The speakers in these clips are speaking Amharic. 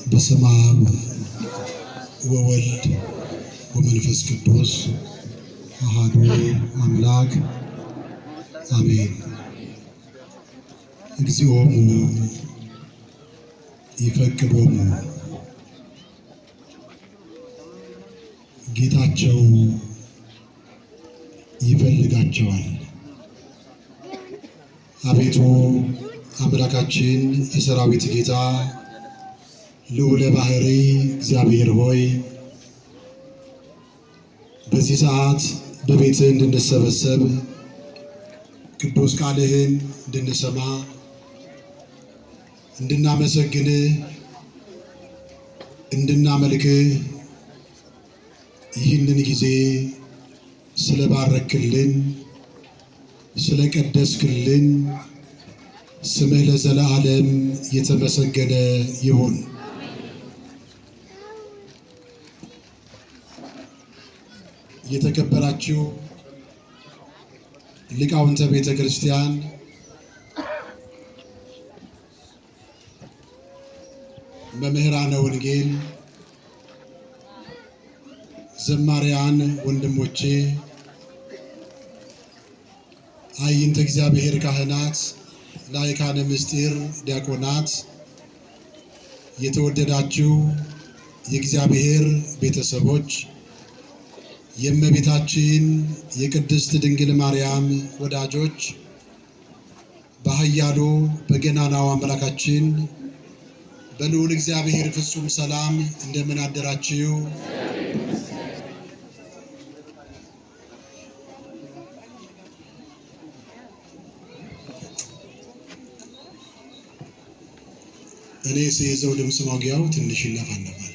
በስመ አብ ወወልድ ወመንፈስ ቅዱስ አሐዱ አምላክ አሜን። እግዚኦሙ ይፈቅዶሙ ጌታቸው ይፈልጋቸዋል። አቤቱ አምላካችን የሰራዊት ጌታ ልዑለ ባሕርይ እግዚአብሔር ሆይ በዚህ ሰዓት በቤትህ እንድንሰበሰብ ቅዱስ ቃልህን እንድንሰማ እንድናመሰግንህ እንድናመልክህ ይህንን ጊዜ ስለባረክልን ስለቀደስክልን ስምህ ለዘላለም የተመሰገነ ይሁን። የተከበራችሁ ሊቃውንተ ቤተ ክርስቲያን፣ መምህራነ ወንጌል፣ ዘማሪያን ወንድሞቼ፣ አይንተ እግዚአብሔር ካህናት፣ ላይካነ ምስጢር ዲያቆናት፣ የተወደዳችሁ የእግዚአብሔር ቤተሰቦች፣ የእመቤታችን የቅድስት ድንግል ማርያም ወዳጆች፣ በኃያሉ በገናናው አምላካችን በልዑል እግዚአብሔር ፍጹም ሰላም እንደምን አደራችሁ? እኔ ሲይዘው ድምፅ ማጉያው ትንሽ ይለፋለፋል።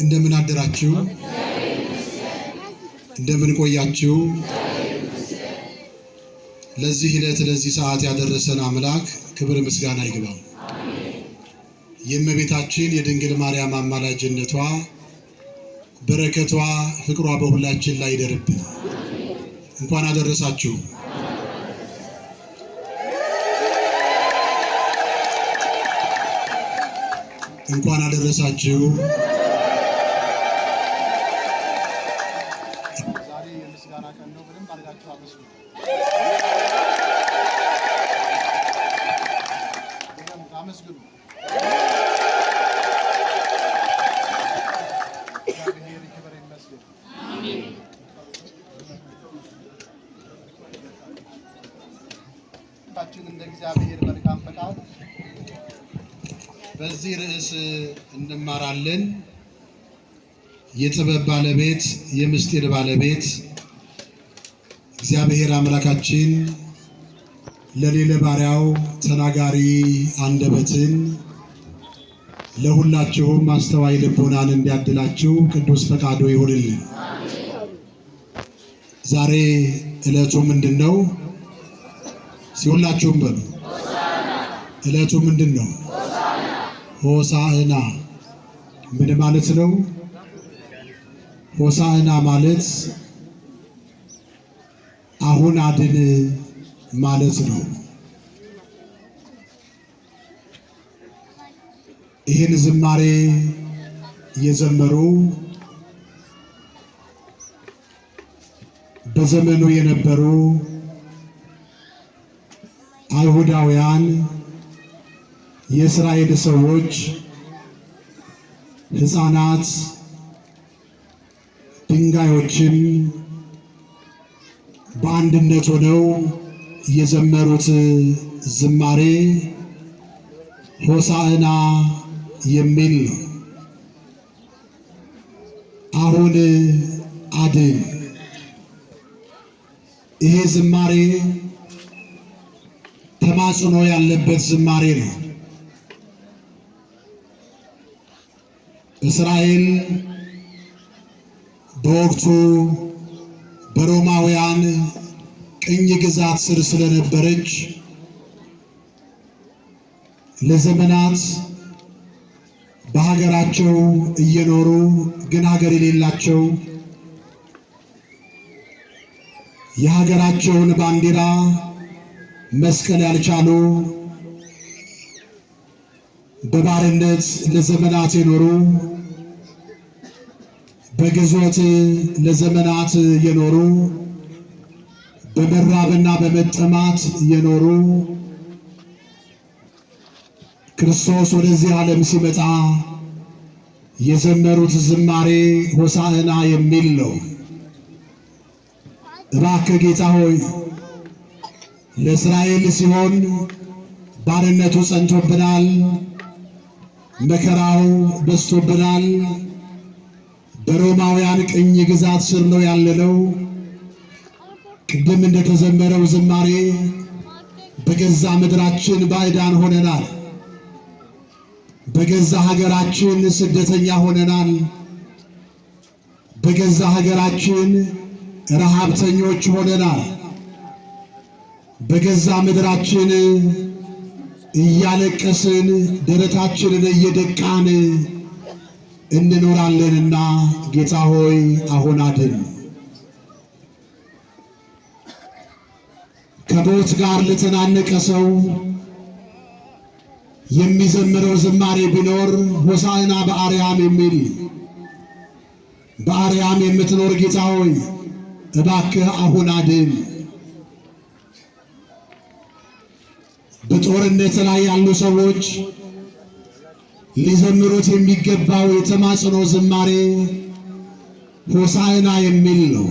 እንደምን አደራችሁ? እንደምን ቆያችሁ? ለዚህ ዕለት ለዚህ ሰዓት ያደረሰን አምላክ ክብር ምስጋና ይግባው። የእመቤታችን የድንግል ማርያም አማላጅነቷ በረከቷ ፍቅሯ በሁላችን ላይ ይደርብን። እንኳን አደረሳችሁ። እንኳን አደረሳችሁ። ዛሬ የምስጋና ቀን ነው። በደንብ አድርጋችሁ አመስግኑ። አመስግኑ። እግዚአብሔር ይክበር ይመስገን። አሜን። ታችን እንደ እግዚአብሔር መልካም ፈቃድ በዚህ ርዕስ እንማራለን። የጥበብ ባለቤት የምስጢር ባለቤት እግዚአብሔር አምላካችን ለሌለ ባሪያው ተናጋሪ አንደበትን ለሁላችሁም አስተዋይ ልቦናን እንዲያድላችሁ ቅዱስ ፈቃዱ ይሁንልን። ዛሬ ዕለቱ ምንድነው? ሲሁላችሁም በሉ። ዕለቱ ምንድነው? ሆሳዕና። ምን ማለት ነው? ሆሳዕና ማለት አሁን አድን ማለት ነው። ይህን ዝማሬ የዘመሩ በዘመኑ የነበሩ አይሁዳውያን የእስራኤል ሰዎች ሕፃናት ድንጋዮችን በአንድነት ሆነው የዘመሩት ዝማሬ ሆሳዕና የሚል ነው። አሁን አድን። ይሄ ዝማሬ ተማጽኖ ያለበት ዝማሬ ነው። እስራኤል በወቅቱ በሮማውያን ቅኝ ግዛት ስር ስለነበረች ለዘመናት በሀገራቸው እየኖሩ ግን ሀገር የሌላቸው የሀገራቸውን ባንዲራ መስቀል ያልቻሉ በባርነት ለዘመናት የኖሩ በግዞት ለዘመናት የኖሩ በመራብና በመጠማት የኖሩ ክርስቶስ ወደዚህ ዓለም ሲመጣ የዘመሩት ዝማሬ ሆሳዕና የሚል ነው። እባክህ ጌታ ሆይ ለእስራኤል ሲሆን ባርነቱ ጸንቶብናል፣ መከራው በዝቶብናል፣ በሮማውያን ቅኝ ግዛት ስር ነው ያለነው። ቅድም እንደተዘመረው ዝማሬ በገዛ ምድራችን ባዕዳን ሆነናል፣ በገዛ ሀገራችን ስደተኛ ሆነናል፣ በገዛ ሀገራችን ረሃብተኞች ሆነናል፣ በገዛ ምድራችን እያለቀስን ደረታችንን እየደቃን እንኖራለንና ጌታ ሆይ አሁን አድን። ከሞት ጋር ለተናነቀ ሰው የሚዘምረው ዝማሬ ቢኖር ሆሳዕና በአርያም የሚል በአርያም የምትኖር ጌታ ሆይ እባክህ አሁን አድን። በጦርነት ላይ ያሉ ሰዎች ሊዘምሩት የሚገባው የተማጽኖ ዝማሬ ሆሳዕና የሚል ነው።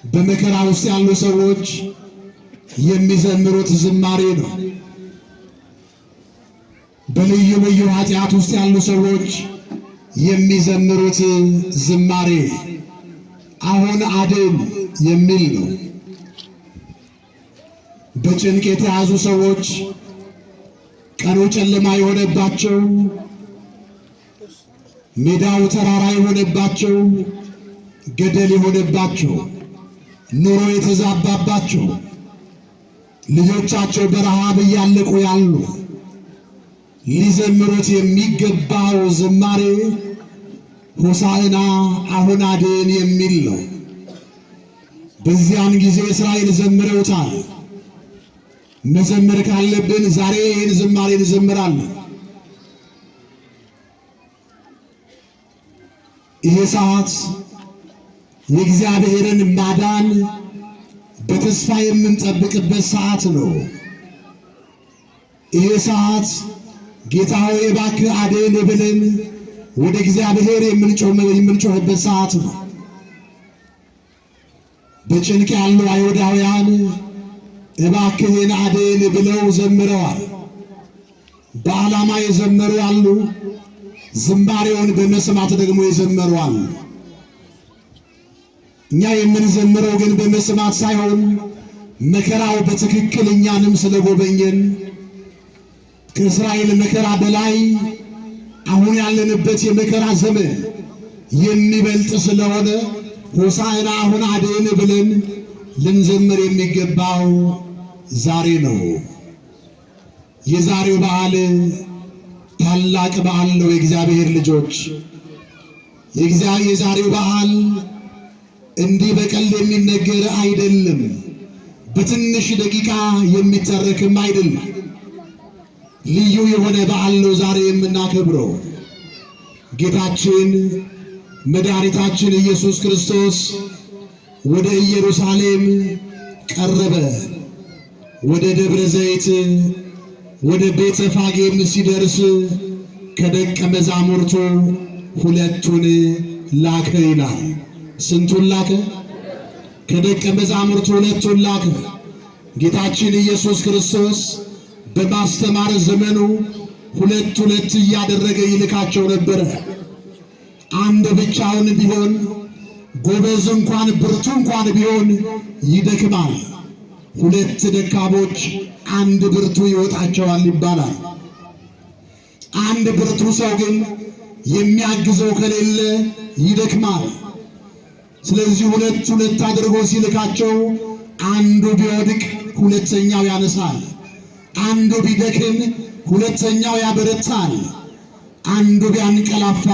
በመከራ ውስጥ ያሉ ሰዎች የሚዘምሩት ዝማሬ ነው። በልዩ ልዩ ኃጢአት ውስጥ ያሉ ሰዎች የሚዘምሩት ዝማሬ አሁን አድን የሚል ነው። በጭንቅ የተያዙ ሰዎች ቀኑ ጨለማ የሆነባቸው፣ ሜዳው ተራራ የሆነባቸው፣ ገደል የሆነባቸው፣ ኑሮ የተዛባባቸው፣ ልጆቻቸው በረሃብ እያለቁ ያሉ ሊዘምሩት የሚገባው ዝማሬ ሆሳዕና አሁን አድን የሚል ነው። በዚያን ጊዜ እስራኤል ዘምረውታል። መዘመር ካለብን ዛሬ ይህን ዝማሬ እንዘምራለን። ይሄ ሰዓት የእግዚአብሔርን ማዳን በተስፋ የምንጠብቅበት ሰዓት ነው። ይሄ ሰዓት ጌታ ሆይ እባክህ አድን ብለን ወደ እግዚአብሔር የምንጮህበት ሰዓት ነው። በጭንቅ ያሉ አይሁዳውያን እባክህን አድን ብለው ዘምረዋል። በዓላማ የዘመሩ አሉ፣ ዝማሬውን በመስማት ደግሞ የዘመሩ አሉ። እኛ የምንዘምረው ግን በመስማት ሳይሆን መከራው በትክክል እኛንም ስለጎበኘን ከእስራኤል መከራ በላይ አሁን ያለንበት የመከራ ዘመን የሚበልጥ ስለሆነ ሆሳዕና አሁን አድን ብለን ልንዘምር የሚገባው ዛሬ ነው። የዛሬው በዓል ታላቅ በዓል ነው። የእግዚአብሔር ልጆች የዛሬው በዓል እንዲህ በቀልድ የሚነገር አይደለም። በትንሽ ደቂቃ የሚተረክም አይደለም። ልዩ የሆነ በዓል ነው ዛሬ የምናከብረው። ጌታችን መድኃኒታችን ኢየሱስ ክርስቶስ ወደ ኢየሩሳሌም ቀረበ። ወደ ደብረ ዘይት ወደ ቤተ ፋጌም ሲደርስ ከደቀ መዛሙርቱ ሁለቱን ላከ ይላል። ስንቱን ላከ? ከደቀ መዛሙርቱ ሁለቱን ላከ። ጌታችን ኢየሱስ ክርስቶስ በማስተማር ዘመኑ ሁለት ሁለት እያደረገ ይልካቸው ነበረ። አንድ ብቻውን ቢሆን ጎበዝ እንኳን ብርቱ እንኳን ቢሆን ይደክማል። ሁለት ደካሞች አንድ ብርቱ ይወጣቸዋል ይባላል። አንድ ብርቱ ሰው ግን የሚያግዘው ከሌለ ይደክማል። ስለዚህ ሁለት ሁለት አድርጎ ሲልካቸው አንዱ ቢወድቅ ሁለተኛው ያነሳል፣ አንዱ ቢደክም ሁለተኛው ያበረታል፣ አንዱ ቢያንቀላፋ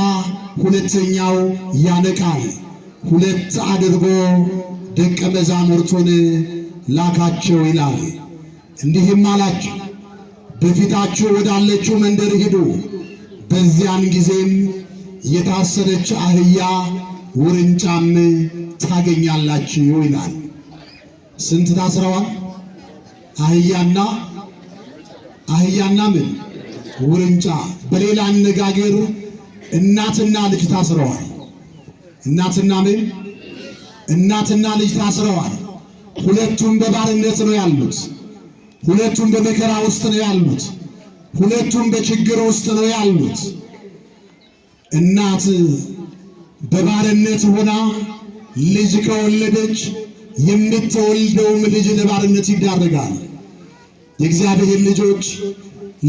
ሁለተኛው ያነቃል። ሁለት አድርጎ ደቀ መዛሙርቱን ላካቸው ይላል። እንዲህም አላቸው፣ በፊታችሁ ወዳለችው መንደር ሂዱ። በዚያን ጊዜም የታሰረች አህያ ውርንጫም ታገኛላችሁ ይላል። ስንት ታስረዋል? አህያና ምን? ውርንጫ። በሌላ አነጋገር እናትና ልጅ ታስረዋል። እናትና ምን? እናትና ልጅ ታስረዋል። ሁለቱም በባርነት ነው ያሉት። ሁለቱም በመከራ ውስጥ ነው ያሉት። ሁለቱም በችግር ውስጥ ነው ያሉት። እናት በባርነት ሆና ልጅ ከወለደች የምትወልደውም ልጅ ለባርነት ይዳረጋል። የእግዚአብሔር ልጆች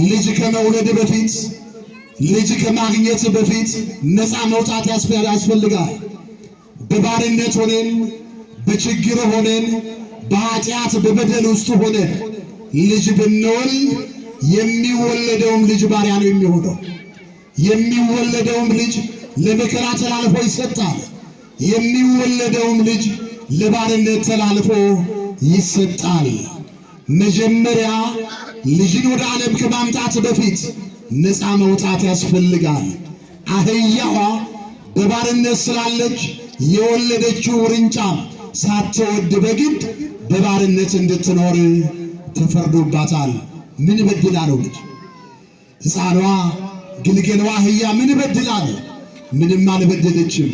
ልጅ ከመውለድ በፊት ልጅ ከማግኘት በፊት ነፃ መውጣት ያስፈልጋል። በባርነት ሆነን በችግር ሆነን በኃጢአት በበደል ውስጥ ሆነን ልጅ ብንወልድ የሚወለደውም ልጅ ባሪያ ነው የሚሆነው። የሚወለደውም ልጅ ለመከራ ተላልፎ ይሰጣል። የሚወለደውም ልጅ ለባርነት ተላልፎ ይሰጣል። መጀመሪያ ልጅን ወደ ዓለም ከማምጣት በፊት ነፃ መውጣት ያስፈልጋል። አህያዋ በባርነት ስላለች የወለደችው ውርንጫ ሳትወድ በግድ በባርነት እንድትኖር ተፈርዶባታል። ምን በድላ ነው ልጅ? ሕፃኗ ግልገሏ አህያ ምን በድላ ነው? ምንም አልበደለችም።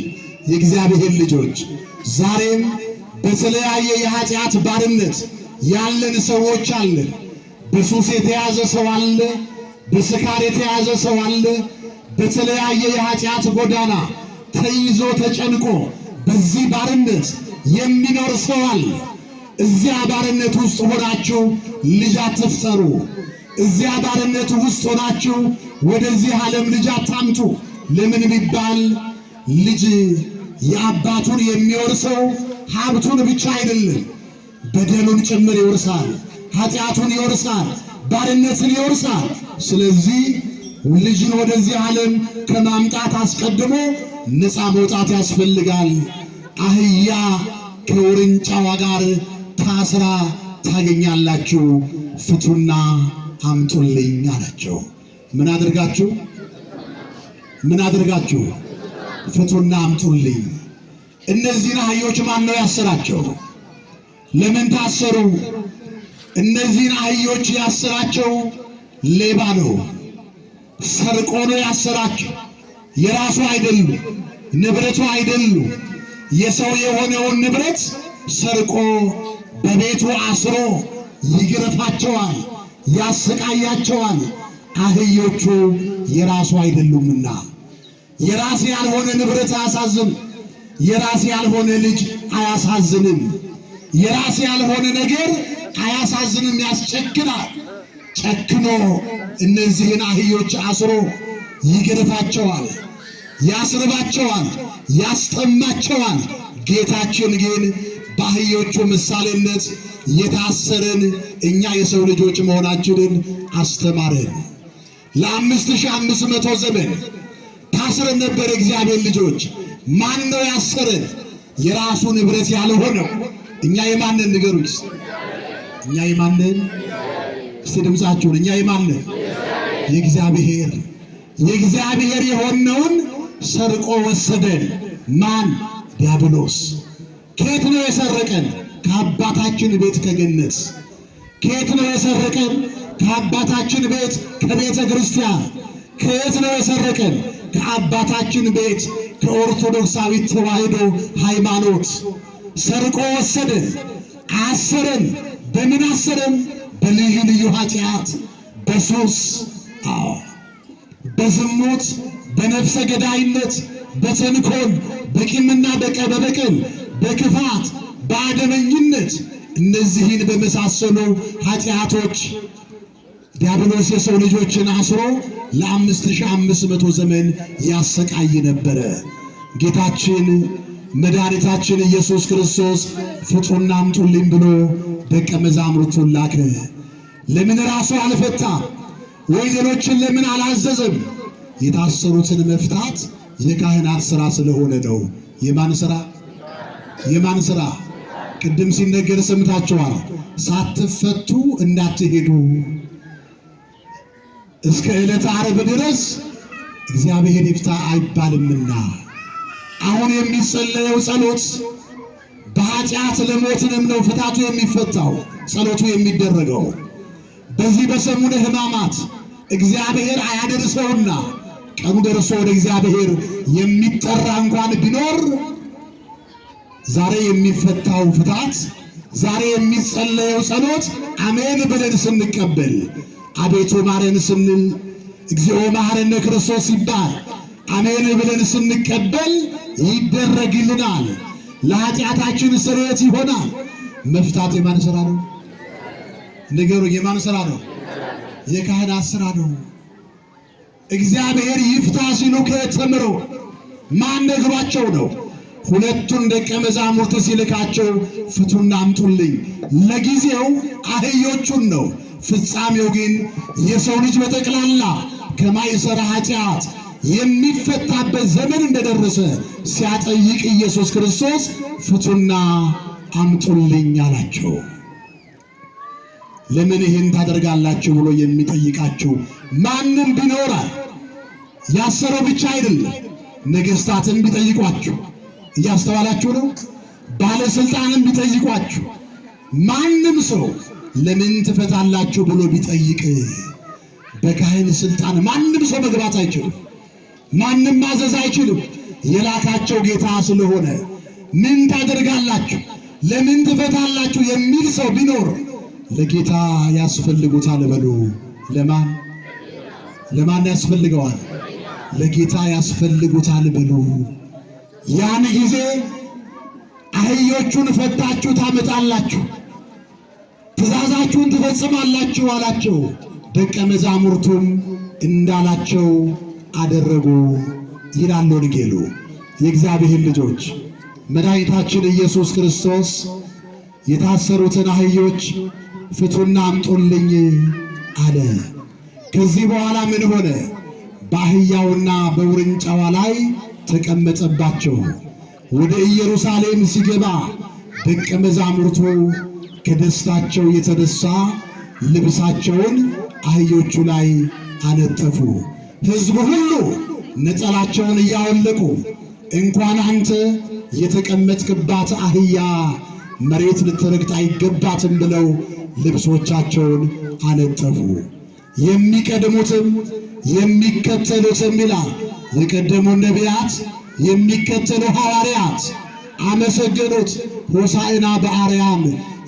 የእግዚአብሔር ልጆች ዛሬም በተለያየ የኃጢአት ባርነት ያለን ሰዎች አለን። በሱስ የተያዘ ሰው አለ። በስካር የተያዘ ሰው አለ። በተለያየ የኃጢአት ጎዳና ተይዞ ተጨንቆ በዚህ ባርነት የሚኖር ሰው አለ። እዚያ ባርነት ውስጥ ሆናችሁ ልጅ አትፍጠሩ። እዚያ ባርነት ውስጥ ሆናችሁ ወደዚህ ዓለም ልጅ አታምጡ። ለምን ቢባል ልጅ የአባቱን የሚወርሰው ሀብቱን ብቻ አይደለም፣ በደሉን ጭምር ይወርሳል፣ ኃጢአቱን ይወርሳል፣ ባርነትን ይወርሳል። ስለዚህ ልጅን ወደዚህ ዓለም ከማምጣት አስቀድሞ ነፃ መውጣት ያስፈልጋል። አህያ ከውርንጫዋ ጋር ታስራ ታገኛላችሁ፣ ፍቱና አምጡልኝ አላቸው። ምን አድርጋችሁ? ፍቱና አምጡልኝ። እነዚህን አህዮች ማን ነው ያሰራቸው? ለምን ታሰሩ? እነዚህን አህዮች ያሰራቸው ሌባ ነው፣ ሰርቆ ነው ያሰራቸው። የራሱ አይደሉ፣ ንብረቱ አይደሉ። የሰው የሆነውን ንብረት ሰርቆ በቤቱ አስሮ ይግረፋቸዋል፣ ያሰቃያቸዋል። አህዮቹ የራሱ አይደሉምና የራስ ያልሆነ ንብረት አያሳዝንም። የራስ ያልሆነ ልጅ አያሳዝንም። የራስ ያልሆነ ነገር አያሳዝንም፣ ያስጨክናል። ጨክኖ እነዚህን አህዮች አስሮ ይገርፋቸዋል፣ ያስርባቸዋል፣ ያስጠማቸዋል። ጌታችን ግን በአህዮቹ ምሳሌነት የታሰረን እኛ የሰው ልጆች መሆናችንን አስተማረን። ለ5500 ዘመን ታስረን ነበር። እግዚአብሔር ልጆች ማን ነው ያሰረን? የራሱ ንብረት ያልሆነው። እኛ የማንን ንገሩኝ? እኛ የማንን? እስቲ ድምፃችሁን። እኛ የማንን? የእግዚአብሔር። የእግዚአብሔር የሆነውን ሰርቆ ወሰደን። ማን? ዲያብሎስ። ከየት ነው የሰረቀን? ከአባታችን ቤት ከገነት። ከየት ነው የሰረቀን? ከአባታችን ቤት ከቤተ ክርስቲያን። ከየት ነው የሰረቀን? ከአባታችን ቤት ከኦርቶዶክሳዊት ተዋሕዶ ሃይማኖት ሰርቆ ወሰደን፣ አሰረን። በምን አሰረን? በልዩ ልዩ ኃጢአት፣ በሱስ፣ በዝሙት፣ በነፍሰ ገዳይነት፣ በተንኮል፣ በቂምና በበቀል፣ በክፋት፣ በአደመኝነት እነዚህን በመሳሰሉ ኃጢአቶች ዲያብሎስ የሰው ልጆችን አስሮ ለ5500 ዘመን ያሰቃይ ነበረ። ጌታችን መድኃኒታችን ኢየሱስ ክርስቶስ ፍቱና አምጡልኝ ብሎ ደቀ መዛሙርቱን ላከ። ለምን ራሱ አልፈታ? ወይዘሮችን ለምን አላዘዘም? የታሰሩትን መፍታት የካህናት ሥራ ስለሆነ ነው። የማን ሥራ? የማን ሥራ? ቅድም ሲነገር ሰምታችኋል። ሳትፈቱ እንዳትሄዱ እስከ ዕለተ ዓርብ ድረስ እግዚአብሔር ይፍታ አይባልምና። አሁን የሚጸለየው ጸሎት በኃጢአት ለሞትንም ነው ፍታቱ የሚፈታው ጸሎቱ የሚደረገው። በዚህ በሰሙነ ሕማማት እግዚአብሔር አያደርሰውና ቀኑ ደርሶ ወደ እግዚአብሔር የሚጠራ እንኳን ቢኖር ዛሬ የሚፈታው ፍታት፣ ዛሬ የሚጸለየው ጸሎት አሜን ብለን ስንቀበል፣ አቤቱ ማረን ስንል እግዚኦ መሐረነ ክርስቶስ ሲባል አሜን ብለን ስንቀበል ይደረግልናል። ለኃጢአታችን ስርየት ይሆናል። መፍታት የማን ሥራ ነው? ንገሩ። የማን ሥራ ነው? የካህናት ሥራ ነው። እግዚአብሔር ይፍታ ሲሉ ከየት ተምረው ማን ነግሯቸው ነው? ሁለቱን ደቀ መዛሙርት ሲልካቸው ፍቱና አምጡልኝ። ለጊዜው አህዮቹን ነው። ፍጻሜው ግን የሰው ልጅ በጠቅላላ ከማይሰራ ኃጢአት የሚፈታበት ዘመን እንደደረሰ ሲያጠይቅ ኢየሱስ ክርስቶስ ፍቱና አምጡልኝ አላቸው። ለምን ይህን ታደርጋላችሁ ብሎ የሚጠይቃቸው ማንም ቢኖራል። ያሰረው ብቻ አይደለም፣ ነገሥታትን ቢጠይቋችሁ እያስተዋላችሁ ነው። ባለስልጣንን ቢጠይቋችሁ ማንም ሰው ለምን ትፈታላችሁ ብሎ ቢጠይቅ በካህን ስልጣን ማንም ሰው መግባት አይችልም። ማንም ማዘዝ አይችልም። የላካቸው ጌታ ስለሆነ ምን ታደርጋላችሁ፣ ለምን ትፈታላችሁ የሚል ሰው ቢኖር ለጌታ ያስፈልጉታል በሉ። ለማን ያስፈልገዋል? ለጌታ ያስፈልጉታል በሉ። ያን ጊዜ አህዮቹን ፈታችሁ ታመጣላችሁ፣ ትእዛዛችሁን ትፈጽማላችሁ አላቸው። ደቀ መዛሙርቱም እንዳላቸው አደረጉ ይላል ወንጌሉ። የእግዚአብሔር ልጆች መድኃኒታችን ኢየሱስ ክርስቶስ የታሰሩትን አህዮች ፍቱና አምጡልኝ አለ። ከዚህ በኋላ ምን ሆነ? በአህያውና በውርንጫዋ ላይ ተቀመጠባቸው። ወደ ኢየሩሳሌም ሲገባ ደቀ መዛሙርቱ ከደስታቸው የተነሳ ልብሳቸውን አህዮቹ ላይ አነጠፉ። ሕዝቡ ሁሉ ነጠላቸውን እያወለቁ እንኳን አንተ የተቀመጥክባት አህያ መሬት ልትረግጥ አይገባትም ብለው ልብሶቻቸውን አነጠፉ። የሚቀድሙትም የሚከተሉትም ይላል የቀደሙ ነቢያት የሚከተሉ ሐዋርያት አመሰገኑት። ሆሳዕና በአርያም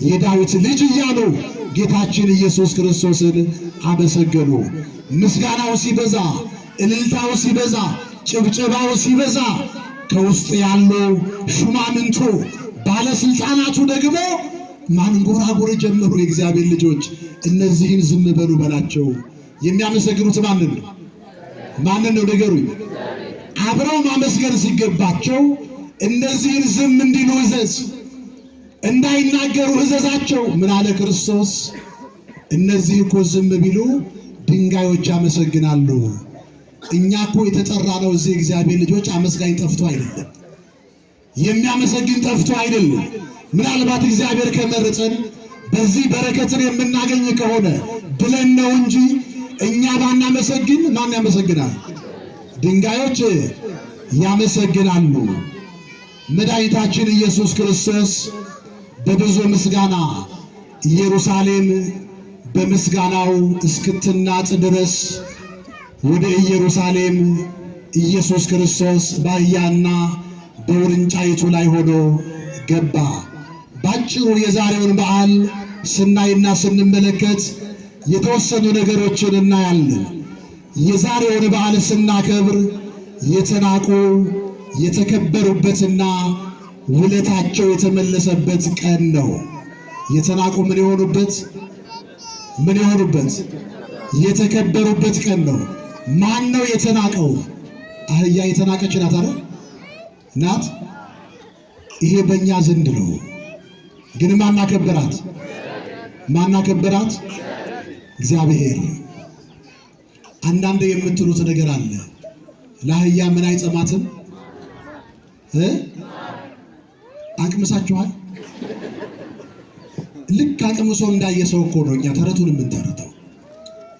የዳዊት ልጅ እያሉ ጌታችን ኢየሱስ ክርስቶስን አመሰገኑ። ምስጋናው ሲበዛ፣ እልልታው ሲበዛ፣ ጭብጨባው ሲበዛ ከውስጥ ያሉ ሹማምንቱ ባለስልጣናቱ ደግሞ ማንጎራጎር ጀመሩ። የእግዚአብሔር ልጆች እነዚህን ዝም በሉ በላቸው። የሚያመሰግኑት ማንን ነው? ማንን ነው? ንገሩኝ። አብረው ማመስገን ሲገባቸው እነዚህን ዝም እንዲሉ እዘዝ፣ እንዳይናገሩ እዘዛቸው። ምን አለ ክርስቶስ? እነዚህ እኮ ዝም ቢሉ ድንጋዮች ያመሰግናሉ። እኛ እኮ የተጠራ ነው እዚህ እግዚአብሔር ልጆች አመስጋኝ ጠፍቶ አይደለም፣ የሚያመሰግን ጠፍቶ አይደለም። ምናልባት እግዚአብሔር ከመረጠን በዚህ በረከትን የምናገኝ ከሆነ ብለን ነው እንጂ እኛ ባናመሰግን ማን ያመሰግናል? ድንጋዮች ያመሰግናሉ። መድኃኒታችን ኢየሱስ ክርስቶስ በብዙ ምስጋና ኢየሩሳሌም በምስጋናው እስክትናጥ ድረስ ወደ ኢየሩሳሌም ኢየሱስ ክርስቶስ በአህያና በውርንጫይቱ ላይ ሆኖ ገባ። ባጭሩ የዛሬውን በዓል ስናይና ስንመለከት የተወሰኑ ነገሮችን እናያለን። የዛሬውን በዓል ስናከብር የተናቁ የተከበሩበትና ውለታቸው የተመለሰበት ቀን ነው። የተናቁ ምን የሆኑበት የተከበሩበት ቀን ነው። ማን ነው የተናቀው? አህያ የተናቀች ናት አይደል? ናት። ይሄ በእኛ ዘንድ ነው። ግን ማናከበራት? እግዚአብሔር። አንዳንድ የምትሉት ነገር አለ። ለአህያ ምን አይጸማትም? አቅምሳችኋል? ልክ አቅምሶ እንዳየ ሰው እኮ ነው እኛ ተረቱን የምንተረተው።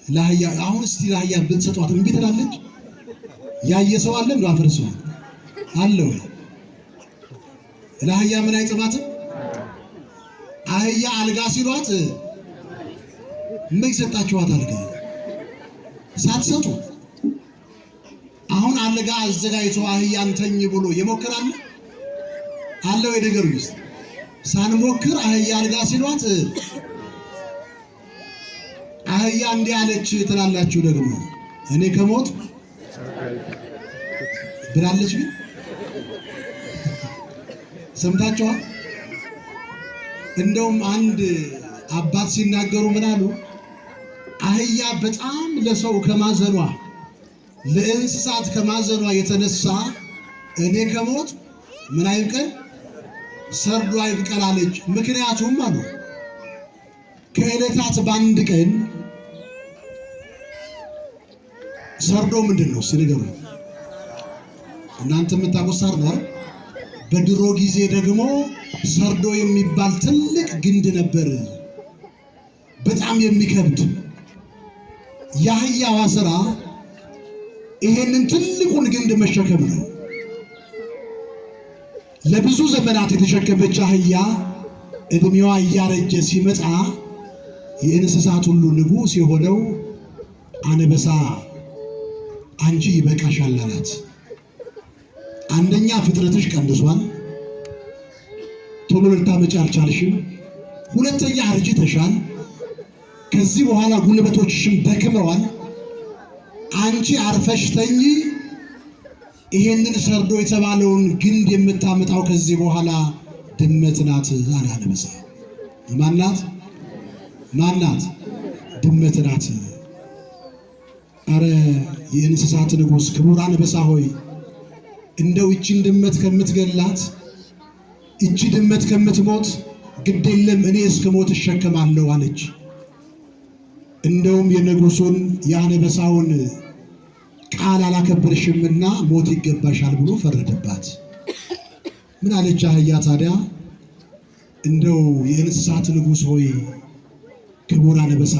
ለአህያ አሁን እስቲ ለአህያ ብትሰጧት እምቢ ትላለች? ያየ ሰው አለ እንዴ? አፈርሶ አለው። ለአህያ ምን አይጥማትም? አህያ አልጋ ሲሏት ምን ሰጣችኋት? አልጋ ሳትሰጡ አሁን አልጋ አዘጋጅቶ አህያን ተኝ ብሎ የሞከራል አለው። የነገሩ ውስጥ ሳንሞክር አህያ አልጋ ሲሏት አህያ እንዲህ አለች ትላላችሁ። ደግሞ እኔ ከሞት ብላለች። ግን ሰምታችኋል? እንደውም አንድ አባት ሲናገሩ ምን አሉ? አህያ በጣም ለሰው ከማዘኗ ለእንስሳት ከማዘኗ የተነሳ እኔ ከሞት ምን አይብቀል ሰርዶ አይብቀል አለች። ምክንያቱም አሉ ከዕለታት በአንድ ቀን ሰርዶ ምንድን ነው ሲነገሩ እናንተ የምታውቁት ሳር ነው። በድሮ ጊዜ ደግሞ ሰርዶ የሚባል ትልቅ ግንድ ነበር፣ በጣም የሚከብድ። የአህያዋ ስራ ይሄንን ትልቁን ግንድ መሸከም ነው። ለብዙ ዘመናት የተሸከመች አህያ እድሜዋ እያረጀ ሲመጣ የእንስሳት ሁሉ ንጉሥ የሆነው አንበሳ አንቺ ይበቃሻል አላት። አንደኛ ፍጥረትሽ ቀንሷል፣ ቶሎ ልታመጪ አልቻልሽም። ሁለተኛ አርጅተሻል፣ ከዚህ በኋላ ጉልበቶችሽም ደክመዋል። አንቺ አርፈሽ ተኚ። ይሄንን ሰርዶ የተባለውን ግንድ የምታመጣው ከዚህ በኋላ ድመት ናት አለ አንበሳ። ማናት? ማናት? ድመት ናት። አረ የእንስሳት ንጉሥ ክቡር አንበሳ ሆይ እንደው እቺን ድመት ከምትገላት እቺ ድመት ከምትሞት ግድ የለም እኔ እስከሞት እሸከማለሁ አለች። እንደውም የንጉሱን የአንበሳውን ቃል አላከበርሽምና ሞት ይገባሻል ብሎ ፈረደባት። ምን አለች አህያ ታዲያ? እንደው የእንስሳት ንጉሥ ሆይ ክቡር አንበሳ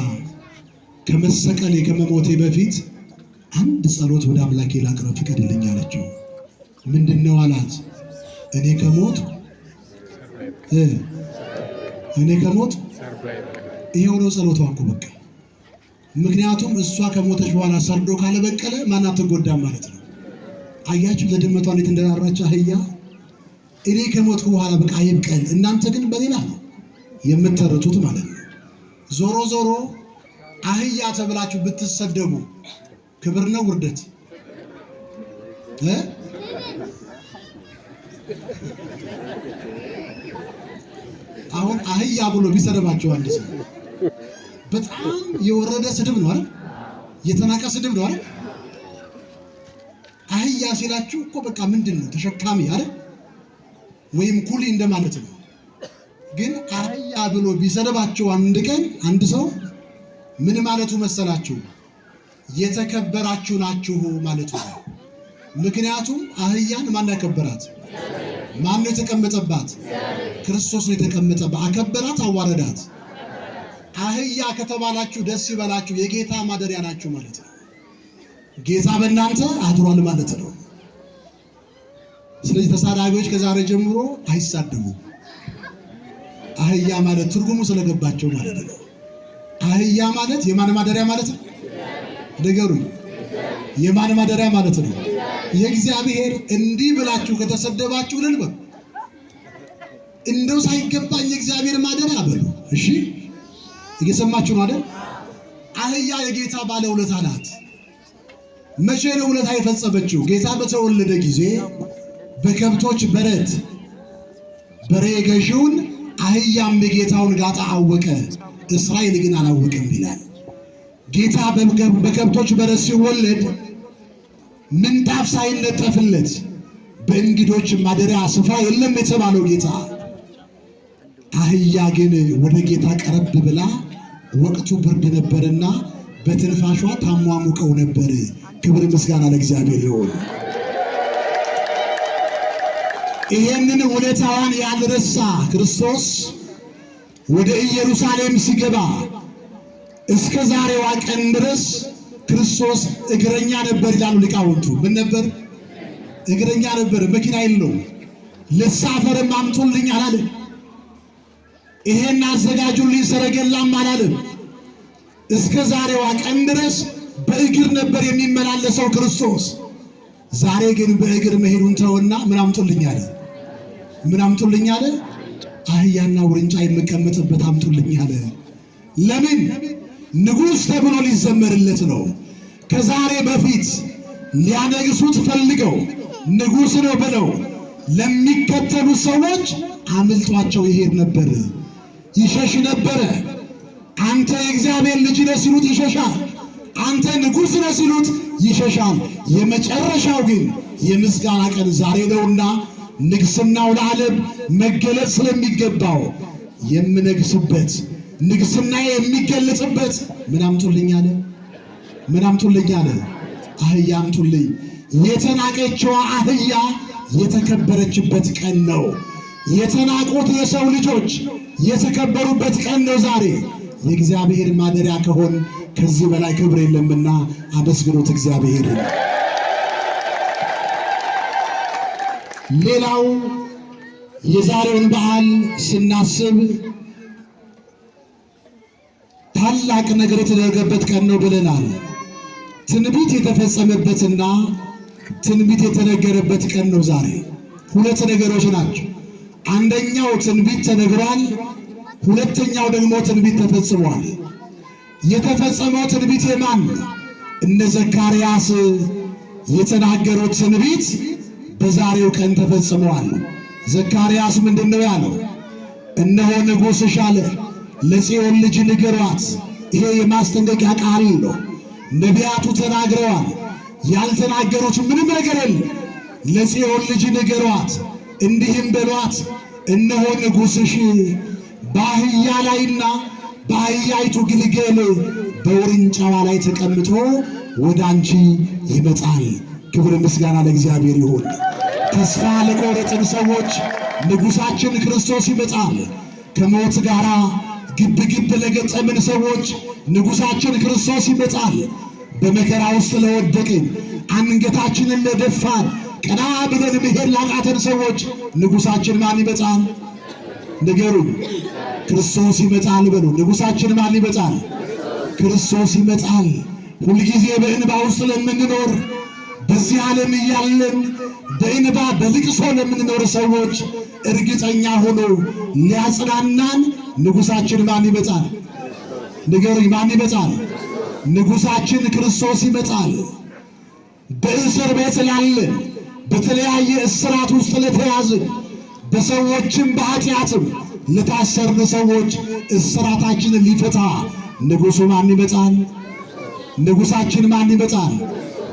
ከመሰቀሌ ከመሞቴ በፊት አንድ ጸሎት ወደ አምላኬ ላቅርብ ፍቀድልኝ አለችው። ምንድነው አላት? እኔ ከሞት ይሄው ነው ጸሎቷ እኮ በቃ። ምክንያቱም እሷ ከሞተች በኋላ ሰርዶ ካለበቀለ ማን አትጎዳም ማለት ነው። አያችሁ ለድመቷ እንዴት እንደራራች አህያ። እኔ ከሞትኩ በኋላ በቃ ይብቀል፣ እናንተ ግን በሌላ ነው የምትተርቱት ማለት ነው። ዞሮ ዞሮ አህያ ተብላችሁ ብትሰደቡ ክብር ነው ውርደት? አሁን አህያ ብሎ ቢሰደባቸው አንድ ሰው በጣም የወረደ ስድብ ነው አይደል? የተናቀ ስድብ ነው አይደል? አህያ ሲላችሁ እኮ በቃ ምንድን ነው ተሸካሚ አይደል? ወይም ኩሊ እንደማለት ነው። ግን አህያ ብሎ ቢሰደባቸው አንድ ቀን አንድ ሰው ምን ማለቱ መሰላችሁ? የተከበራችሁ ናችሁ ማለቱ ነው። ምክንያቱም አህያን ማን ያከበራት? ማን ነው የተቀመጠባት? ክርስቶስ ነው የተቀመጠባት። አከበራት፣ አዋረዳት። አህያ ከተባላችሁ ደስ ይበላችሁ፣ የጌታ ማደሪያ ናችሁ ማለት ነው። ጌታ በእናንተ አድሯል ማለት ነው። ስለዚህ ተሳዳቢዎች ከዛሬ ጀምሮ አይሳደቡም። አህያ ማለት ትርጉሙ ስለገባቸው ማለት ነው። አህያ ማለት የማን ማደሪያ ማለት ነው? ንገሩኝ። የማን ማደሪያ ማለት ነው? የእግዚአብሔር። እንዲህ ብላችሁ ከተሰደባችሁ ልልበ እንደው ሳይገባኝ የእግዚአብሔር ማደሪያ በሉ። እሺ እየሰማችሁ ነው አይደል? አህያ የጌታ ባለውለታ ናት። መቼ ነው ውለታ የፈጸመችው? ጌታ በተወለደ ጊዜ በከብቶች በረት በሬ ገዢውን አህያም የጌታውን ጋጣ አወቀ፣ እስራኤል ግን አላወቀም ይላል። ጌታ በከብቶች በረት ሲወለድ ምንጣፍ ሳይነጠፍለት በእንግዶች ማደሪያ ስፍራ የለም የተባለው ጌታ፣ አህያ ግን ወደ ጌታ ቀረብ ብላ ወቅቱ ብርድ ነበርና በትንፋሿ ታሟሙቀው ነበር። ክብር ምስጋና ለእግዚአብሔር ይሁን። ይሄንን ውለታዋን ያልረሳ ክርስቶስ ወደ ኢየሩሳሌም ሲገባ እስከ ዛሬዋ ቀን ድረስ ክርስቶስ እግረኛ ነበር ይላሉ ሊቃውንቱ። ምን ነበር? እግረኛ ነበር። መኪና የለው፣ ልሳፈርም አምጡልኝ አላለም። ይሄን አዘጋጁልኝ ሰረገላም አላለም። እስከ ዛሬዋ ቀን ድረስ በእግር ነበር የሚመላለሰው ክርስቶስ። ዛሬ ግን በእግር መሄዱን ተውና ምን አምጡልኝ አለ? ምን አምጡልኝ አለ? አህያና ውርንጫ የምቀመጥበት አምጡልኝ አለ። ለምን? ንጉሥ ተብሎ ሊዘመርለት ነው። ከዛሬ በፊት ሊያነግሱት ፈልገው ንጉሥ ነው ብለው ለሚከተሉ ሰዎች አምልጧቸው ይሄድ ነበር፣ ይሸሽ ነበረ። አንተ የእግዚአብሔር ልጅ ነህ ሲሉት ይሸሻል። አንተ ንጉሥ ነህ ሲሉት ይሸሻል። የመጨረሻው ግን የምስጋና ቀን ዛሬ ነውና ንግስናው ለዓለም መገለጽ ስለሚገባው የምነግስበት ንግስና የሚገለጽበት ምን አምጡልኝ አለ? ምን አምጡልኝ አለ? አህያ አምጡልኝ። የተናቀችዋ አህያ የተከበረችበት ቀን ነው። የተናቁት የሰው ልጆች የተከበሩበት ቀን ነው ዛሬ። የእግዚአብሔር ማደሪያ ከሆን ከዚህ በላይ ክብር የለምና አመስግኑት እግዚአብሔርን። ሌላው የዛሬውን በዓል ስናስብ ታላቅ ነገር የተደረገበት ቀን ነው ብለናል። ትንቢት የተፈጸመበትና ትንቢት የተነገረበት ቀን ነው ዛሬ። ሁለት ነገሮች ናቸው። አንደኛው ትንቢት ተነግሯል፣ ሁለተኛው ደግሞ ትንቢት ተፈጽሟል። የተፈጸመው ትንቢት የማን? እነ ዘካርያስ የተናገሩት ትንቢት በዛሬው ቀን ተፈጽሟል። ዘካርያስ ምንድነው ያለው? እነሆ ንጉሥሽ አለ ለጽዮን ልጅ ንገሯት። ይሄ የማስጠንቀቂያ ቃል ነው። ነቢያቱ ተናግረዋል። ያልተናገሩት ምንም ነገር የለም። ለጽዮን ልጅ ንገሯት፣ እንዲህም በሏት፣ እነሆ ንጉሥሽ በአህያ ላይና በአህያይቱ ግልገል በውርንጫዋ ላይ ተቀምጦ ወደ አንቺ ይመጣል። ክብር ምስጋና ለእግዚአብሔር ይሁን። ተስፋ ለቆረጥን ሰዎች ንጉሣችን ክርስቶስ ይመጣል። ከሞት ጋር ግብ ግብ ለገጠምን ሰዎች ንጉሣችን ክርስቶስ ይመጣል። በመከራ ውስጥ ለወደቅን አንገታችንን ለደፋን ቀና ብለን መሄድ ላቃተን ሰዎች ንጉሣችን ማን ይመጣል? ንገሩኝ። ክርስቶስ ይመጣል በሉ። ንጉሣችን ማን ይመጣል? ክርስቶስ ይመጣል። ሁልጊዜ በእንባ ውስጥ ለምንኖር በዚህ ዓለም እያለን በእንባ በልቅሶ ለምንኖር ሰዎች እርግጠኛ ሆኖ ሊያጽናናን ንጉሣችን ማን ይመጣል? ንገሩኝ። ማን ይመጣል? ንጉሣችን ክርስቶስ ይመጣል። በእስር ቤት ላለን በተለያየ እስራት ውስጥ ለተያዝን በሰዎችም በኃጢአትም ለታሰርን ሰዎች እስራታችንን ሊፈታ ንጉሡ ማን ይመጣል? ንጉሣችን ማን ይመጣል?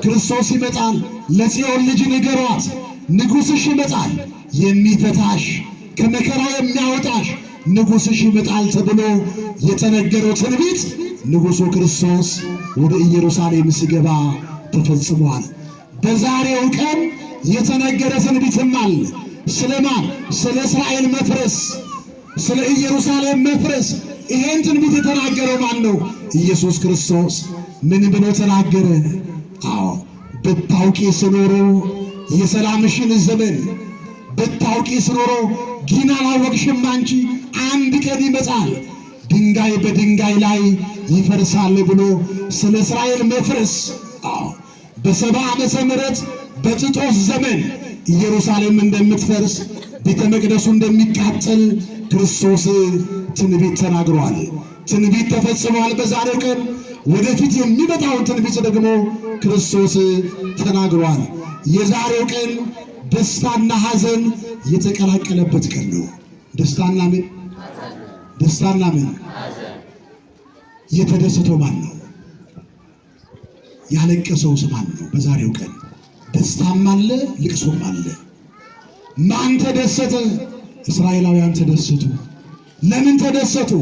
ክርስቶስ ይመጣል። ለጽዮን ልጅ ንገሯት፣ ንጉሥሽ ይመጣል፣ የሚፈታሽ ከመከራ የሚያወጣሽ ንጉሥሽ ይመጣል ተብሎ የተነገረው ትንቢት ንጉሡ ክርስቶስ ወደ ኢየሩሳሌም ሲገባ ተፈጽሟል። በዛሬው ቀን የተነገረ ትንቢትም አለ። ስለማን? ስለ እስራኤል መፍረስ፣ ስለ ኢየሩሳሌም መፍረስ። ይሄን ትንቢት የተናገረው ማን ነው? ኢየሱስ ክርስቶስ። ምን ብሎ ተናገረ? አዎ ብታውቂ ስኖሮ የሰላምሽን ዘመን ብታውቂ ስኖሮ ግን አላወቅሽም አንቺ፣ አንድ ቀን ይመጣል ድንጋይ በድንጋይ ላይ ይፈርሳል ብሎ ስለ እስራኤል መፍረስ። አዎ በሰባ ዓመተ ምህረት በጥጦስ ዘመን ኢየሩሳሌም እንደምትፈርስ ቤተ መቅደሱ እንደሚቃጠል ክርስቶስ ትንቢት ተናግሯል። ትንቢት ተፈጽሟል በዛሬው ቀን። ወደፊት የሚመጣውን ትንቢት ደግሞ ክርስቶስ ተናግሯል። የዛሬው ቀን ደስታና ሐዘን የተቀላቀለበት ቀን ነው። ደስታና ምን? ደስታና ምን? የተደሰተው ማን ነው? ያለቀሰውስ ማን ነው? በዛሬው ቀን ደስታም አለ፣ ልቅሶም አለ። ማን ተደሰተ? እስራኤላውያን ተደሰቱ። ለምን ተደሰቱ?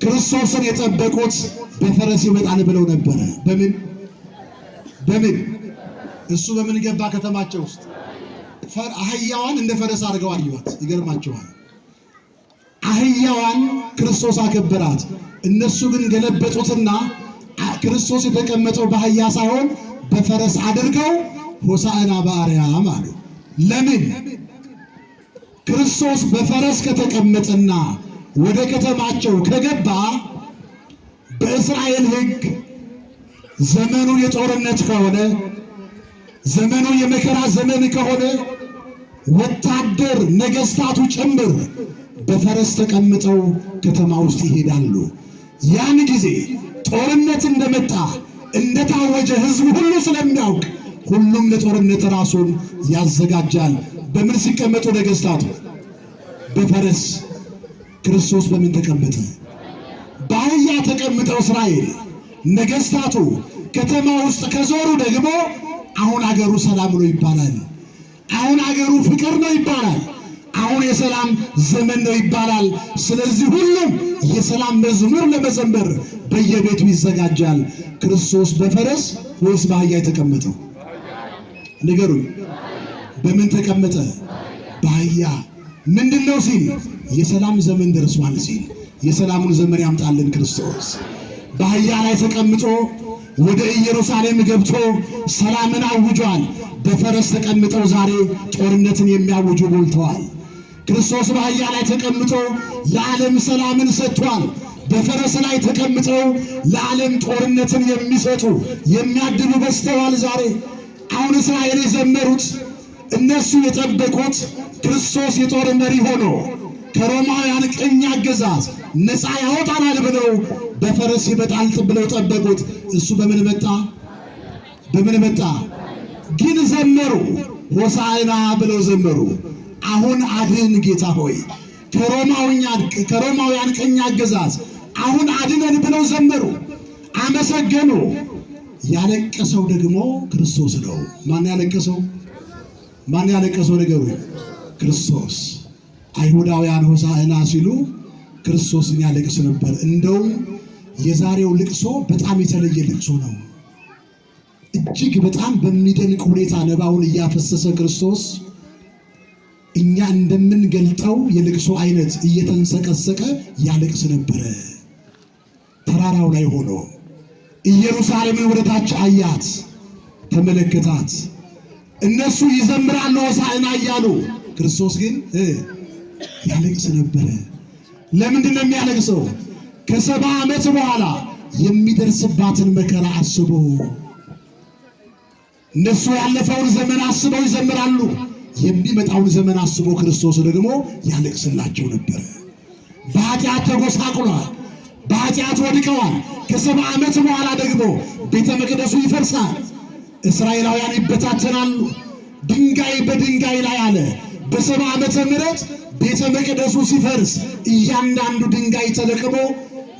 ክርስቶስን የጠበቁት በፈረስ ይመጣል ብለው ነበረ። በምን እሱ በምን ገባ? ከተማቸው ውስጥ አህያዋን እንደ ፈረስ አድርገው አዩዋት። ይገርማቸዋል። አህያዋን ክርስቶስ አከበራት። እነሱ ግን ገለበጡትና ክርስቶስ የተቀመጠው በአህያ ሳይሆን በፈረስ አድርገው ሆሳዕና በአርያም አሉ። ለምን? ክርስቶስ በፈረስ ከተቀመጠና ወደ ከተማቸው ከገባ በእስራኤል ሕግ ዘመኑ የጦርነት ከሆነ ዘመኑ የመከራ ዘመን ከሆነ ወታደር ነገስታቱ ጭምር በፈረስ ተቀምጠው ከተማ ውስጥ ይሄዳሉ። ያን ጊዜ ጦርነት እንደመጣ እንደታወጀ ሕዝቡ ሁሉ ስለሚያውቅ ሁሉም ለጦርነት ራሱን ያዘጋጃል። በምን ሲቀመጡ ነገስታቱ? በፈረስ። ክርስቶስ በምን ተቀመጠ? በአህያ ተቀምጠው እስራኤል ነገስታቱ ከተማ ውስጥ ከዞሩ ደግሞ አሁን አገሩ ሰላም ነው ይባላል። አሁን አገሩ ፍቅር ነው ይባላል። አሁን የሰላም ዘመን ነው ይባላል። ስለዚህ ሁሉም የሰላም መዝሙር ለመዘመር በየቤቱ ይዘጋጃል። ክርስቶስ በፈረስ ወይስ በአህያ የተቀመጠው? ንገሩኝ። በምን ተቀመጠ? በአህያ። ምንድነው ሲል? የሰላም ዘመን ደርሷል ሲል። የሰላሙን ዘመን ያምጣልን ክርስቶስ። በአህያ ላይ ተቀምጦ ወደ ኢየሩሳሌም ገብቶ ሰላምን አውጇል። በፈረስ ተቀምጠው ዛሬ ጦርነትን የሚያውጁ ሞልተዋል። ክርስቶስ በአህያ ላይ ተቀምጦ ለዓለም ሰላምን ሰጥቷል። በፈረስ ላይ ተቀምጠው ለዓለም ጦርነትን የሚሰጡ የሚያድሉ በዝተዋል ዛሬ። አሁን እስራኤል የዘመሩት እነሱ የጠበቁት ክርስቶስ የጦር መሪ ሆኖ ከሮማውያን ቅኝ አገዛዝ ነፃ ያወጣናል ብለው በፈረስ ይመጣል ብለው ጠበቁት። እሱ በምን መጣ? በምን መጣ? ግን ዘመሩ፣ ሆሳዕና ብለው ዘመሩ። አሁን አድን ጌታ ሆይ ከሮማውያን ቅኝ አገዛዝ አሁን አድነን ብለው ዘመሩ፣ አመሰገኑ። ያለቀሰው ደግሞ ክርስቶስ ነው። ማን ያለቀሰው? ማን ያለቀሰው? ነገሩ ክርስቶስ። አይሁዳውያን ሆሳዕና ሲሉ ክርስቶስን ያለቅስ ነበር። እንደውም የዛሬው ልቅሶ በጣም የተለየ ልቅሶ ነው። እጅግ በጣም በሚደንቅ ሁኔታ ነባውን እያፈሰሰ ክርስቶስ እኛ እንደምንገልጠው የልቅሶ አይነት እየተንሰቀሰቀ ያለቅስ ነበረ። ተራራው ላይ ሆኖ ኢየሩሳሌምን ወደታች አያት፣ ተመለከታት። እነሱ ይዘምራሉ ሆሳዕና እያሉ፣ ክርስቶስ ግን ያለቅስ ነበረ። ለምንድን ነው የሚያለቅሰው? ከ70 ዓመት በኋላ የሚደርስባትን መከራ አስቦ። እነሱ ያለፈውን ዘመን አስበው ይዘምራሉ፣ የሚመጣውን ዘመን አስቦ ክርስቶስ ደግሞ ያለቅስላቸው ነበረ። በኃጢአት ተጎሳቁለዋል፣ በኃጢአት ወድቀዋል። ከ70 ዓመት በኋላ ደግሞ ቤተ መቅደሱ ይፈርሳል፣ እስራኤላውያን ይበታተናሉ። ድንጋይ በድንጋይ ላይ አለ። በ70 ዓመተ ምህረት ቤተ መቅደሱ ሲፈርስ እያንዳንዱ ድንጋይ ተለቅሞ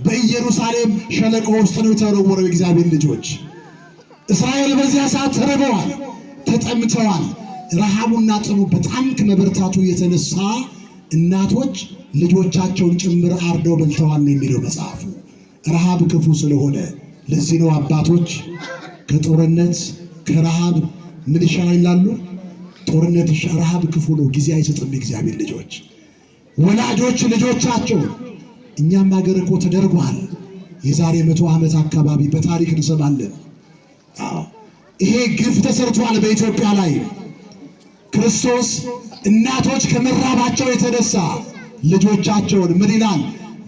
በኢየሩሳሌም ሸለቆ ውስጥ ነው የተወረወረው። የእግዚአብሔር ልጆች እስራኤል በዚያ ሰዓት ተርበዋል፣ ተጠምተዋል። ረሃቡና ጥሙ በጣም ከመበርታቱ የተነሳ እናቶች ልጆቻቸውን ጭምር አርደው በልተዋል ነው የሚለው መጽሐፉ። ረሃብ ክፉ ስለሆነ ለዚህ ነው አባቶች ከጦርነት ከረሃብ ምን ይሻላል ይላሉ? ጦርነት ይሻላል። ረሃብ ክፉ ነው፣ ጊዜ አይሰጥም። የእግዚአብሔር ልጆች ወላጆች ልጆቻቸው፣ እኛም ሀገር እኮ ተደርጓል። የዛሬ 100 ዓመት አካባቢ በታሪክ እንሰማለን። ይሄ ግፍ ተሰርቷል በኢትዮጵያ ላይ። ክርስቶስ እናቶች ከመራባቸው የተነሳ ልጆቻቸውን ምን ይላል?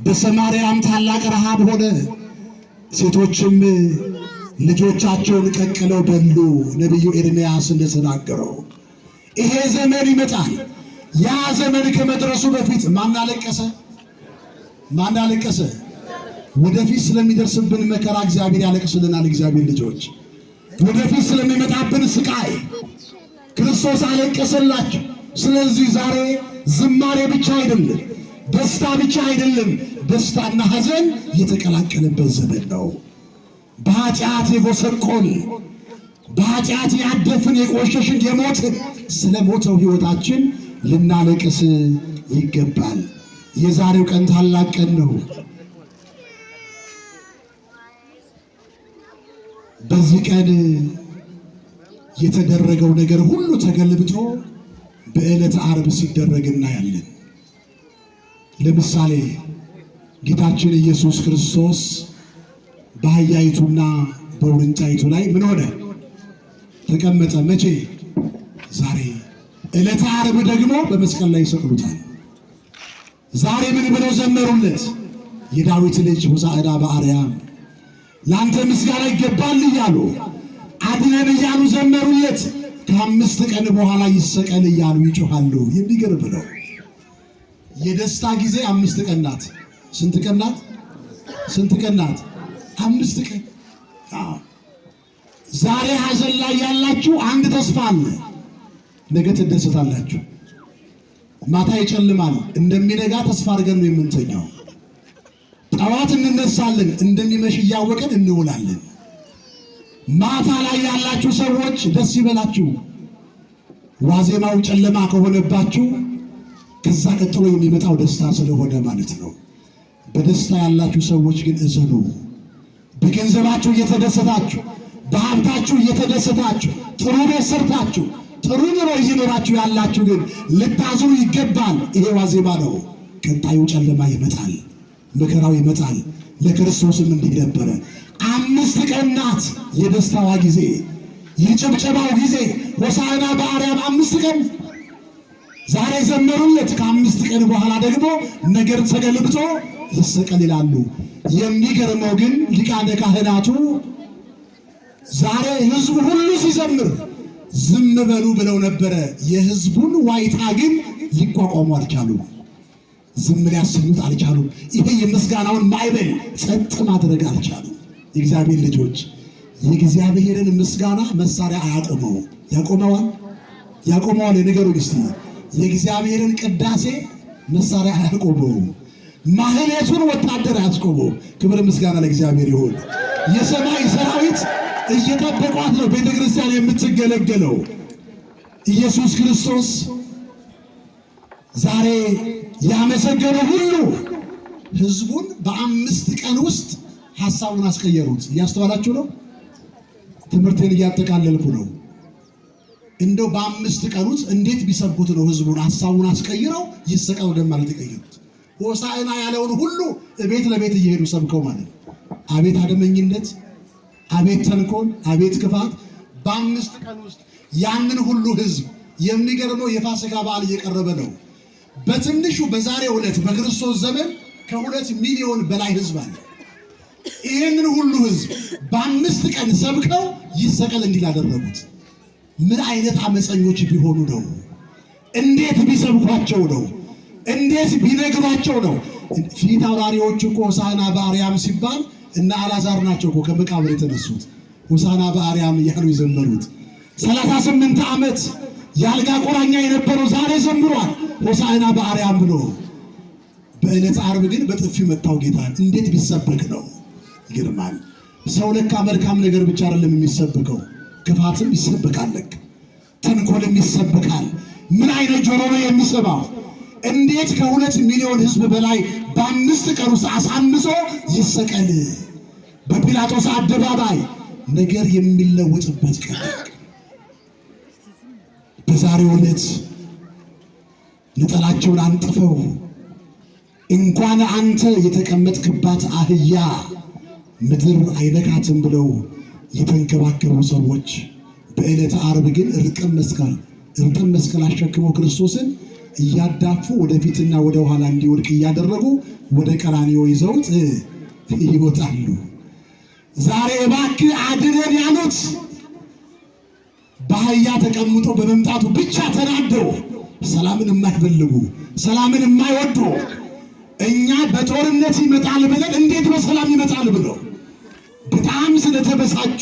በሰማርያም ታላቅ ረሃብ ሆነ፣ ሴቶችም ልጆቻቸውን ቀቅለው በሉ። ነቢዩ ኤርምያስ እንደተናገረው ይሄ ዘመን ይመጣል። ያ ዘመን ከመድረሱ በፊት ማን አለቀሰ? ማን አለቀሰ? ወደፊት ስለሚደርስብን መከራ እግዚአብሔር ያለቅስልናል። እግዚአብሔር ልጆች ወደፊት ስለሚመጣብን ስቃይ ክርስቶስ አለቀሰላቸው። ስለዚህ ዛሬ ዝማሬ ብቻ አይደለም፣ ደስታ ብቻ አይደለም፣ ደስታና ሐዘን የተቀላቀለበት ዘመን ነው። በኃጢአት የጎሰቆል በኃጢአት ያደፍን የቆሸሽን የሞትን ስለ ሞተው ሕይወታችን ልናለቅስ ይገባል። የዛሬው ቀን ታላቅ ቀን ነው። በዚህ ቀን የተደረገው ነገር ሁሉ ተገልብጦ በዕለተ ዓርብ ሲደረግ እናያለን። ለምሳሌ ጌታችን ኢየሱስ ክርስቶስ በአህያይቱና በውርንጫይቱ ላይ ምን ሆነ? ተቀመጠ። መቼ? ዛሬ። ዕለተ ዓርብ ደግሞ በመስቀል ላይ ይሰቅሉታል። ዛሬ ምን ብለው ዘመሩለት? የዳዊት ልጅ ሆሳዕና በአርያም ለአንተ ምስጋና ይገባል እያሉ አድነን እያሉ ዘመሩለት። ከ5 ቀን በኋላ ይሰቀል እያሉ ይጮኻሉ። የሚገርም ነው። የደስታ ጊዜ 5 ቀን ናት። ስንት ቀን ናት? ስንት ቀን ናት? 5 ቀን። ዛሬ ሐዘን ላይ ያላችሁ አንድ ተስፋ አለ። ነገ ትደሰታላችሁ። ማታ ይጨልማል፣ እንደሚነጋ ተስፋ አድርገን ነው የምንተኛው። ጠዋት እንነሳለን፣ እንደሚመሽ እያወቀን እንውላለን። ማታ ላይ ያላችሁ ሰዎች ደስ ይበላችሁ። ዋዜማው ጨለማ ከሆነባችሁ ከዛ ቀጥሎ የሚመጣው ደስታ ስለሆነ ማለት ነው። በደስታ ያላችሁ ሰዎች ግን እዘኑ። በገንዘባችሁ እየተደሰታችሁ፣ በሀብታችሁ እየተደሰታችሁ፣ ጥሩ ቤት ሰርታችሁ፣ ጥሩ ኑሮ እየኖራችሁ ያላችሁ ግን ልታዝኑ ይገባል። ይሄ ዋዜማ ነው። ቀጣዩ ጨለማ ይመጣል፣ መከራው ይመጣል። ለክርስቶስም እንዲህ ነበረ። 5 ቀን ናት የደስታዋ ጊዜ፣ የጭብጨባው ጊዜ። ሆሳዕና በአርያም 5 ቀን ዛሬ ዘመሩለት። ከ5 ቀን በኋላ ደግሞ ነገር ተገልብጦ ይሰቀል ይላሉ። የሚገርመው ግን ሊቃነ ካህናቱ ዛሬ ሕዝቡ ሁሉ ሲዘምር ዝም በሉ ብለው ነበረ። የሕዝቡን ዋይታ ግን ሊቋቋሙ አልቻሉም። ዝም ሊያሰኙት አልቻሉም። ይሄ የምስጋናውን ማዕበል ጸጥ ማድረግ አልቻሉም። የእግዚአብሔር ልጆች የእግዚአብሔርን ምስጋና መሳሪያ አያቆመው። ያቆመዋል? ያቆመዋል? የነገሩ እስቲ የእግዚአብሔርን ቅዳሴ መሳሪያ አያቆመው። ማህሌቱን ወታደር አያስቆመው። ክብር ምስጋና ለእግዚአብሔር ይሁን። የሰማይ ሰራዊት እየጠበቋት ነው ቤተ ክርስቲያን የምትገለገለው። ኢየሱስ ክርስቶስ ዛሬ ያመሰገነው ሁሉ ህዝቡን በ5 ቀን ውስጥ ሐሳቡን አስቀየሩት። እያስተዋላችሁ ነው? ትምህርቴን እያጠቃለልኩ ነው። እንደው በ5 ቀን ውስጥ እንዴት ቢሰብኩት ነው ህዝቡን ሐሳቡን አስቀይረው ይሰቀል ወደ ማለት የቀየሩት? ሆሳዕና ያለውን ሁሉ ቤት ለቤት እየሄዱ ሰብከው ማለት ነው። አቤት አደመኝነት፣ አቤት ተንኮል፣ አቤት ክፋት! በ5 ቀን ውስጥ ያንን ሁሉ ህዝብ። የሚገርመው የፋሲካ በዓል እየቀረበ ነው። በትንሹ በዛሬው ዕለት በክርስቶስ ዘመን ከ2 ሚሊዮን በላይ ህዝብ አለ። ይህንን ሁሉ ህዝብ በ5 ቀን ሰብከው ይሰቀል እንዲል አደረጉት። ምን አይነት አመፀኞች ቢሆኑ ነው? እንዴት ቢሰብኳቸው ነው? እንዴት ቢነግሯቸው ነው? ፊት አውራሪዎች እኮ ሆሳዕና በአርያም ሲባል እና አልዓዛር ናቸው እኮ ከመቃብር የተነሱት ሆሳዕና በአርያም እያሉ የዘመሩት። 38 ዓመት የአልጋ ቁራኛ የነበረው ዛሬ ዘምሯል ሆሳዕና በአርያም ብሎ። በዕለተ ዓርብ ግን በጥፊ መታው ጌታን። እንዴት ቢሰበክ ነው? ይገርማል። ሰው ለካ መልካም ነገር ብቻ አይደለም የሚሰበከው፣ ክፋትም ይሰበካል፣ ተንኮልም ይሰበካል። ምን አይነት ጆሮ ነው የሚሰማው? እንዴት ከ2 ሚሊዮን ህዝብ በላይ በ5 ቀን ውስጥ አሳንሶ ይሰቀል? በጲላጦስ አደባባይ ነገር የሚለወጥበት ቀን። በዛሬው ዕለት ነጠላቸውን አንጥፈው እንኳን አንተ የተቀመጥክባት አህያ ምድር አይነካትም ብለው የተንከባከቡ ሰዎች በዕለተ ዓርብ ግን እርጥብ መስቀል አሸክመው ክርስቶስን እያዳፉ ወደፊትና ወደ ኋላ እንዲወድቅ እያደረጉ ወደ ቀራንዮ ይዘውት ይወጣሉ። ዛሬ እባክህ አድነን ያሉት በአህያ ተቀምጦ በመምጣቱ ብቻ ተናደው ሰላምን የማይፈልጉ ሰላምን የማይወዱ እኛ በጦርነት ይመጣል ብለን እንዴት በሰላም ይመጣል ብለው በጣም ስለተበሳጩ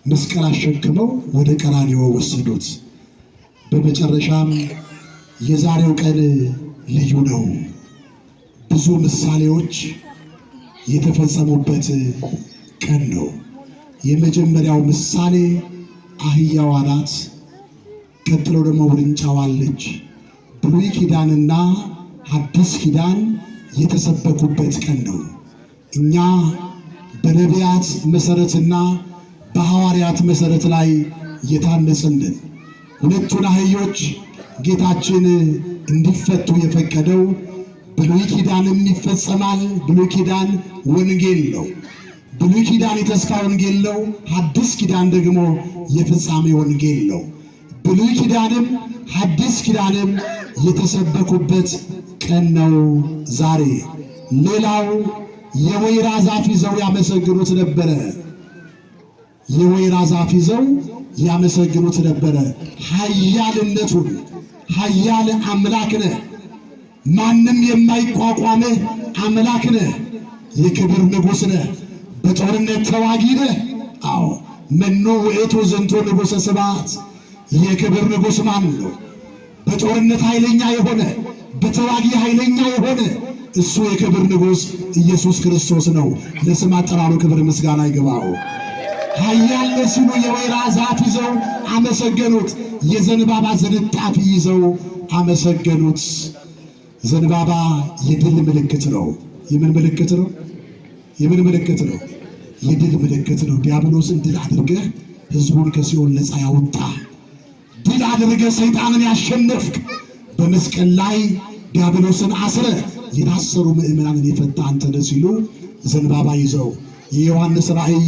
መስቀል አሸክመው ወደ ቀራንዮ ወሰዱት። በመጨረሻም የዛሬው ቀን ልዩ ነው። ብዙ ምሳሌዎች የተፈጸሙበት ቀን ነው። የመጀመሪያው ምሳሌ አህያዋ ናት። ቀጥሎ ደግሞ ውርንጫዋ አለች። ብሉይ ኪዳንና ሐዲስ ኪዳን የተሰበኩበት ቀን ነው። እኛ በነቢያት መሰረትና በሐዋርያት መሰረት ላይ የታነጽን። 2 አህዮች ጌታችን እንዲፈቱ የፈቀደው ብሉይ ኪዳንም ይፈጸማል። ብሉይ ኪዳን ወንጌል ነው። ብሉይ ኪዳን የተስፋ ወንጌል ነው። ሐዲስ ኪዳን ደግሞ የፍጻሜ ወንጌል ነው። ብሉይ ኪዳንም ሐዲስ ኪዳንም የተሰበኩበት ቀን ነው ዛሬ። ሌላው የወይራ ዛፍ ይዘው ያመሰግኑት ነበረ። የወይራ ዛፍ ይዘው ያመሰግኑት ነበረ። ኃያልነቱን ኃያል አምላክ ነህ፣ ማንም የማይቋቋምህ አምላክ ነህ፣ የክብር ንጉሥ ነህ፣ በጦርነት ተዋጊ ነህ። አዎ መኑ ውእቱ ዝንቱ ንጉሠ ስብሐት፣ የክብር ንጉሥ ማን ነው? በጦርነት ኃይለኛ የሆነ በተዋጊ ኃይለኛ የሆነ እሱ የክብር ንጉሥ ኢየሱስ ክርስቶስ ነው። ለስም አጠራሩ ክብር ምስጋና ይግባው። ኃያል ሲሉ የወይራ ዛፍ ይዘው አመሰገኑት። የዘንባባ ዝንጣፊ ይዘው አመሰገኑት። ዘንባባ የድል ምልክት ነው። የምን ምልክት ነው? የምን ምልክት ነው? የድል ምልክት ነው። ዲያብሎስን ድል አድርገህ ሕዝቡን ከሲኦል ነፃ ያወጣ፣ ድል አድርገህ ሰይጣንን ያሸነፍክ፣ በመስቀል ላይ ዲያብሎስን አስረ የታሰሩ ምእመናንን የፈታ አንተ ነህ ሲሉ ዘንባባ ይዘው የዮሐንስ ራእይ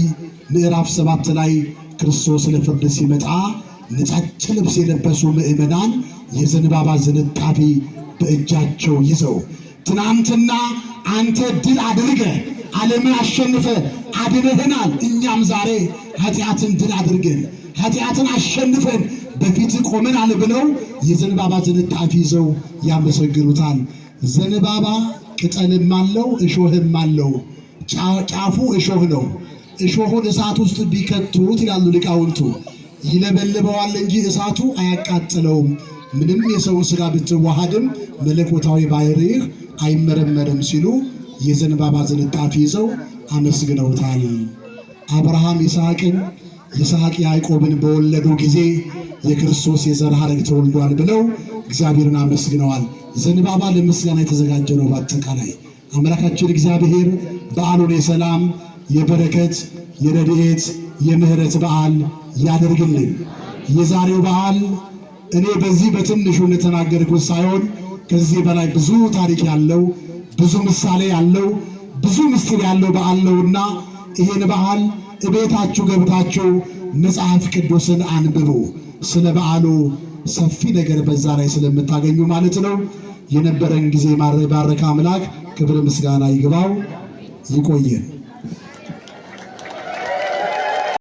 ምዕራፍ 7 ላይ ክርስቶስ ለፍርድ ሲመጣ ነጫጭ ልብስ የለበሱ ምእመናን የዘንባባ ዝንጣፊ በእጃቸው ይዘው ትናንትና አንተ ድል አድርገ ዓለምን አሸንፈ አድነህናል፣ እኛም ዛሬ ኃጢአትን ድል አድርገን ኃጢአትን አሸንፈን በፊት ቆመናል ብለው የዘንባባ ዝንጣፊ ይዘው ያመሰግኑታል። ዘንባባ ቅጠልም አለው እሾህም አለው። ጫፉ እሾህ ነው። እሾሁን እሳት ውስጥ ቢከቱት ይላሉ ሊቃውንቱ ይለበልበዋል እንጂ እሳቱ አያቃጥለውም። ምንም የሰውን ሥጋ ብትዋሃድም መለኮታዊ ባሕርይህ አይመረመርም ሲሉ የዘንባባ ዝንጣፊ ይዘው አመስግነውታል። አብርሃም ይስሐቅን፣ ይስሐቅ ያዕቆብን በወለዱ ጊዜ የክርስቶስ የዘር ሐረግ ተወልዷል ብለው እግዚአብሔርን አመስግነዋል። ዘንባባ ለምስጋና የተዘጋጀ ነው። በአጠቃላይ አምላካችን እግዚአብሔር በዓሉን የሰላም የበረከት የረድኤት የምህረት በዓል ያደርግልን። የዛሬው በዓል እኔ በዚህ በትንሹ እንደተናገርኩት ሳይሆን ከዚህ በላይ ብዙ ታሪክ ያለው ብዙ ምሳሌ ያለው ብዙ ምስጢር ያለው በዓል ነውና ይህን በዓል እቤታችሁ ገብታችሁ መጽሐፍ ቅዱስን አንብቡ። ስለ በዓሉ ሰፊ ነገር በዛ ላይ ስለምታገኙ ማለት ነው። የነበረን ጊዜ ባረከ አምላክ ክብር ምስጋና ይግባው። ይቆየን።